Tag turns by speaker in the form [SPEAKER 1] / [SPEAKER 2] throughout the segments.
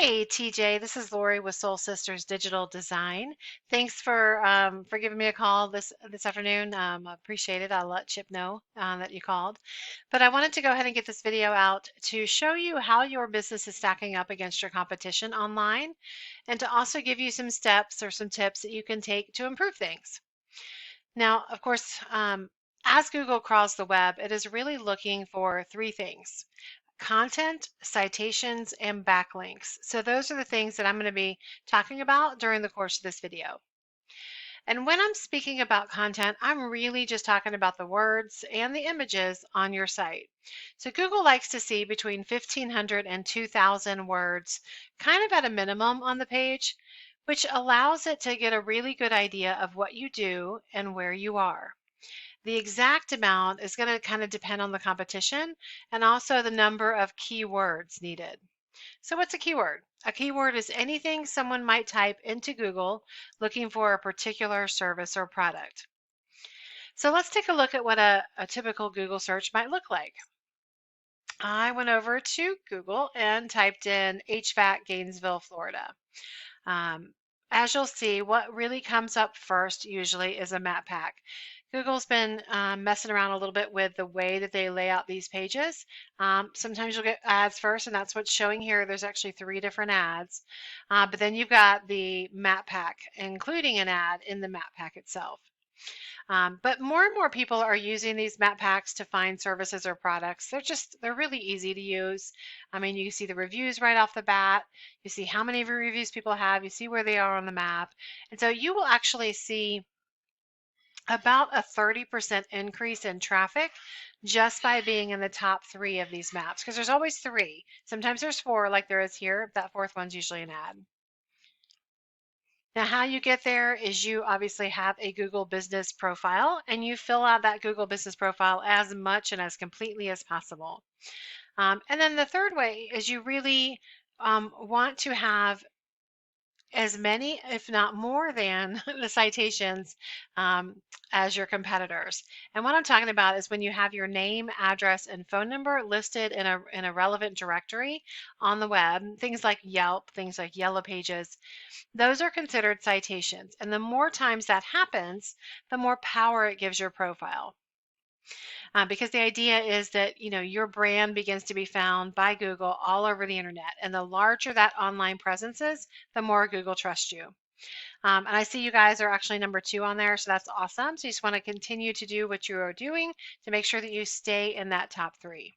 [SPEAKER 1] Hey TJ, this is Lori with Soul Sisters Digital Design. Thanks for giving me a call this afternoon. I appreciate it. I'll let Chip know that you called. But I wanted to go ahead and get this video out to show you how your business is stacking up against your competition online, and to also give you some steps or some tips that you can take to improve things. Now, of course, as Google crawls the web, it is really looking for three things: content, citations, and backlinks. So those are the things that I'm going to be talking about during the course of this video. And when I'm speaking about content, I'm really just talking about the words and the images on your site. So Google likes to see between 1,500 and 2,000 words, kind of at a minimum on the page, which allows it to get a really good idea of what you do and where you are. The exact amount is going to kind of depend on the competition and also the number of keywords needed. So what's a keyword? A keyword is anything someone might type into Google looking for a particular service or product. So let's take a look at what a typical Google search might look like. I went over to Google and typed in HVAC Gainesville, Florida. Um, as you'll see, what really comes up first usually is a map pack. Google's been messing around a little bit with the way that they lay out these pages. Sometimes you'll get ads first, and that's what's showing here. There's actually 3 different ads, but then you've got the map pack, including an ad in the map pack itself. But more and more people are using these map packs to find services or products. They're really easy to use. I mean, you see the reviews right off the bat. You see how many reviews people have. You see where they are on the map. And so you will actually see about a 30% increase in traffic just by being in the top 3 of these maps, because there's always 3. Sometimes there's 4 like there is here. That 4th one's usually an ad. Now, how you get there is you obviously have a Google business profile, and you fill out that Google business profile as much and as completely as possible. And then the third way is you really want to have as many, if not more than, the citations as your competitors. And what I'm talking about is when you have your name, address, and phone number listed in a relevant directory on the web, things like Yelp, things like Yellow Pages, those are considered citations. And the more times that happens, the more power it gives your profile. Because the idea is that your brand begins to be found by Google all over the internet, and the larger that online presence is, the more Google trusts you. And I see you guys are actually number 2 on there, so that's awesome. So you just want to continue to do what you are doing to make sure that you stay in that top 3.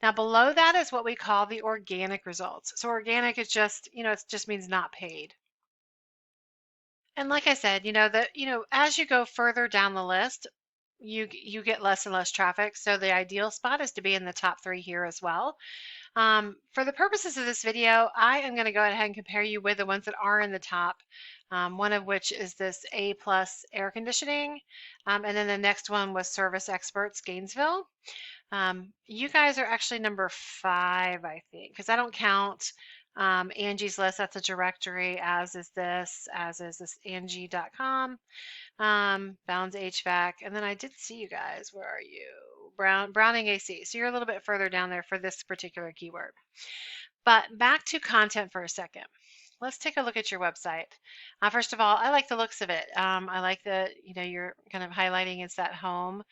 [SPEAKER 1] Now below that is what we call the organic results. So organic is just, it just means not paid. And like I said, as you go further down the list, you get less and less traffic. So the ideal spot is to be in the top 3 here as well. For the purposes of this video, I am going to go ahead and compare you with the ones that are in the top. One of which is this A+ air conditioning, and then the next one was Service Experts Gainesville. You guys are actually number 5, I think, because I don't count Angie's List. That's a directory, as is this Angie.com, Bounds HVAC, and then I did see you guys. Where are you? Browning AC. So you're a little bit further down there for this particular keyword. But back to content for a second. Let's take a look at your website. First of all, I like the looks of it. I like that you're kind of highlighting it's that home.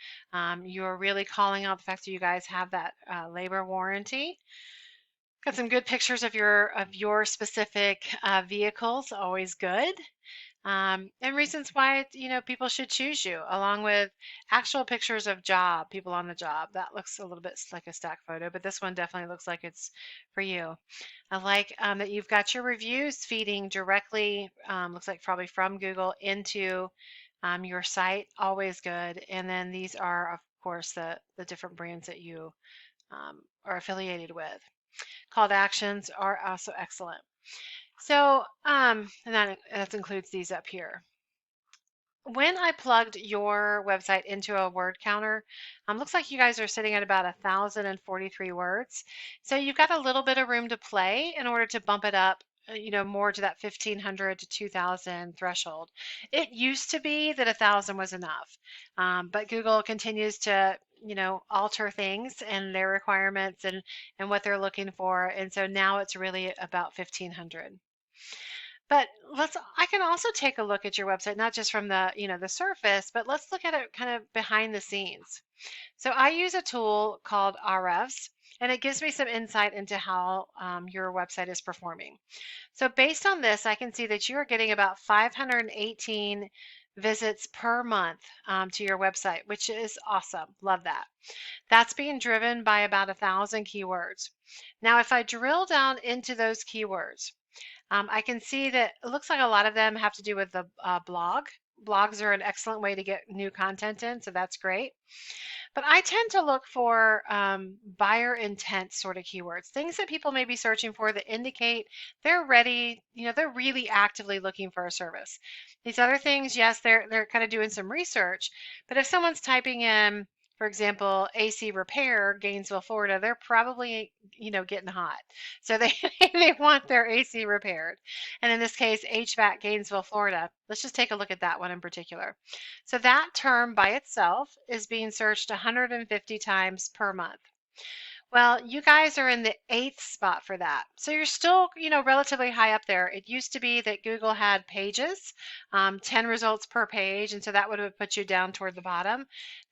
[SPEAKER 1] You're really calling out the fact that you guys have that labor warranty. Got some good pictures of your specific vehicles, always good. And reasons why people should choose you, along with actual pictures of people on the job. That looks a little bit like a stock photo, but this one definitely looks like it's for you. I like that you've got your reviews feeding directly, looks like probably from Google into your site, always good. And then these are, of course, the different brands that you are affiliated with. Call to actions are also excellent. So, and that includes these up here. When I plugged your website into a word counter, looks like you guys are sitting at about 1,043 words. So you've got a little bit of room to play in order to bump it up, more to that 1,500 to 2,000 threshold. It used to be that 1,000 was enough, but Google continues to alter things and their requirements and what they're looking for. And so now it's really about 1,500. But I can also take a look at your website, not just from the surface, but let's look at it kind of behind the scenes. So I use a tool called RFs, and it gives me some insight into how your website is performing. So based on this, I can see that you are getting about 518 visits per month to your website, which is awesome. Love that. That's being driven by about 1,000 keywords. Now, if I drill down into those keywords, I can see that it looks like a lot of them have to do with the blog. Blogs are an excellent way to get new content in, so that's great. But I tend to look for buyer intent sort of keywords, things that people may be searching for that indicate they're ready, they're really actively looking for a service. These other things, yes, they're kind of doing some research, but if someone's typing in, for example, AC repair, Gainesville, Florida, they're probably, getting hot. So they they want their AC repaired. And in this case, HVAC Gainesville, Florida. Let's just take a look at that one in particular. So that term by itself is being searched 150 times per month. Well, you guys are in the 8th spot for that. So you're still, relatively high up there. It used to be that Google had pages, 10 results per page, and so that would have put you down toward the bottom.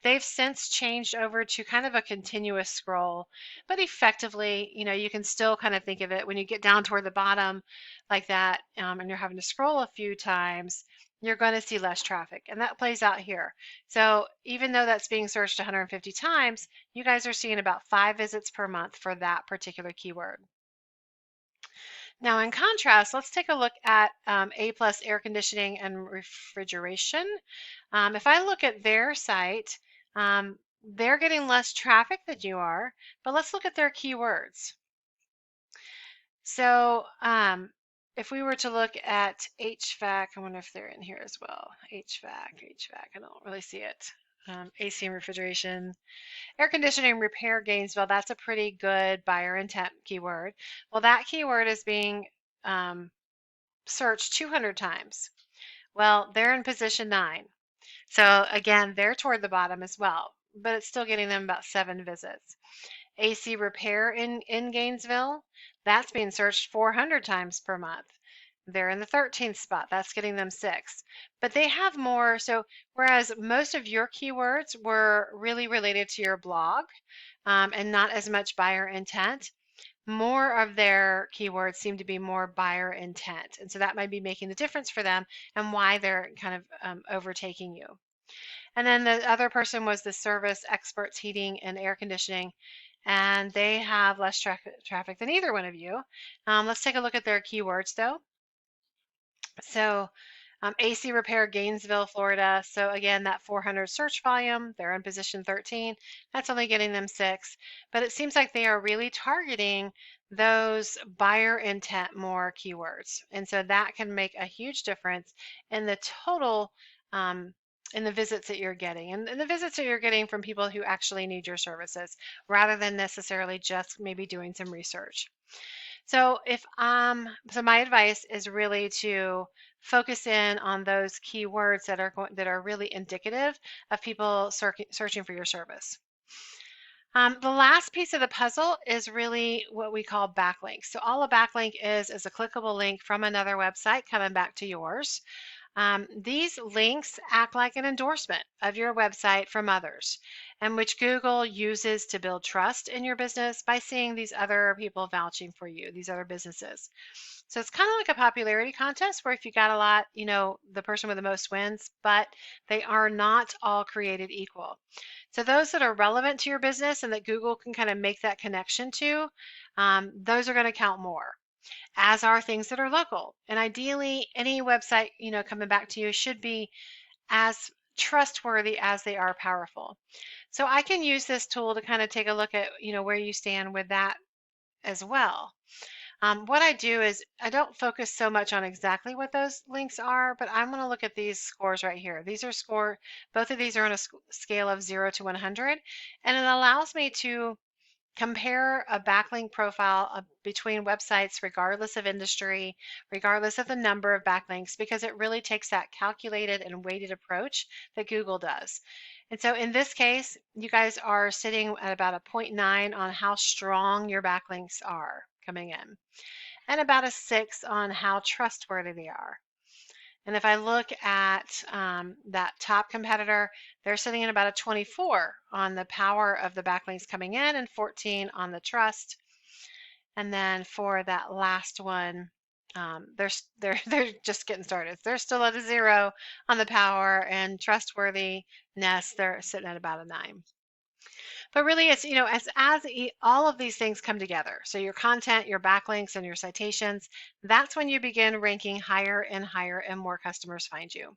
[SPEAKER 1] They've since changed over to kind of a continuous scroll, but effectively, you can still kind of think of it when you get down toward the bottom like that, and you're having to scroll a few times, you're going to see less traffic, and that plays out here. So even though that's being searched 150 times, you guys are seeing about 5 visits per month for that particular keyword. Now, in contrast, let's take a look at A+ air conditioning and refrigeration. If I look at their site, they're getting less traffic than you are, but let's look at their keywords. So if we were to look at HVAC, I wonder if they're in here as well. HVAC, I don't really see it. AC and refrigeration. Air conditioning repair Gainesville, that's a pretty good buyer intent keyword. Well, that keyword is being searched 200 times. Well, they're in position 9. So again, they're toward the bottom as well, but it's still getting them about 7 visits. AC repair in Gainesville, that's being searched 400 times per month. They're in the 13th spot. That's getting them 6. But they have more. So whereas most of your keywords were really related to your blog and not as much buyer intent, more of their keywords seem to be more buyer intent. And so that might be making the difference for them and why they're kind of overtaking you. And then the other person was the service experts heating and air conditioning, and they have less traffic than either one of you. Let's take a look at their keywords though. So AC repair Gainesville, Florida. So again, that 400 search volume, they're in position 13. That's only getting them 6. But it seems like they are really targeting those buyer intent more keywords. And so that can make a huge difference in the total in the visits that you're getting and the visits that you're getting from people who actually need your services rather than necessarily just maybe doing some research. So so my advice is really to focus in on those keywords that are really indicative of people searching for your service. The last piece of the puzzle is really what we call backlinks. So all a backlink is a clickable link from another website coming back to yours. These links act like an endorsement of your website from others, and which Google uses to build trust in your business by seeing these other people vouching for you, these other businesses. So it's kind of like a popularity contest where if you got a lot, the person with the most wins, but they are not all created equal. So those that are relevant to your business and that Google can kind of make that connection to, those are going to count more, as are things that are local. And ideally, any website, coming back to you should be as trustworthy as they are powerful. So I can use this tool to kind of take a look at, where you stand with that as well. What I do is I don't focus so much on exactly what those links are, but I'm going to look at these scores right here. These are both of these are on a scale of 0 to 100, and it allows me to compare a backlink profile between websites, regardless of industry, regardless of the number of backlinks, because it really takes that calculated and weighted approach that Google does. And so in this case, you guys are sitting at about a 0.9 on how strong your backlinks are coming in, and about a 6 on how trustworthy they are. And if I look at that top competitor, they're sitting at about a 24 on the power of the backlinks coming in and 14 on the trust. And then for that last one, they're just getting started. They're still at a 0 on the power, and trustworthiness, they're sitting at about a 9. But really, it's, all of these things come together. So your content, your backlinks, and your citations, that's when you begin ranking higher and higher and more customers find you.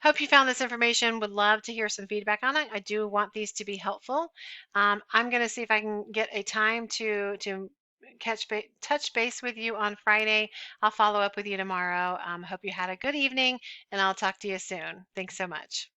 [SPEAKER 1] Hope you found this information. Would love to hear some feedback on it. I do want these to be helpful. I'm going to see if I can get a time to touch base with you on Friday. I'll follow up with you tomorrow. Hope you had a good evening, and I'll talk to you soon. Thanks so much.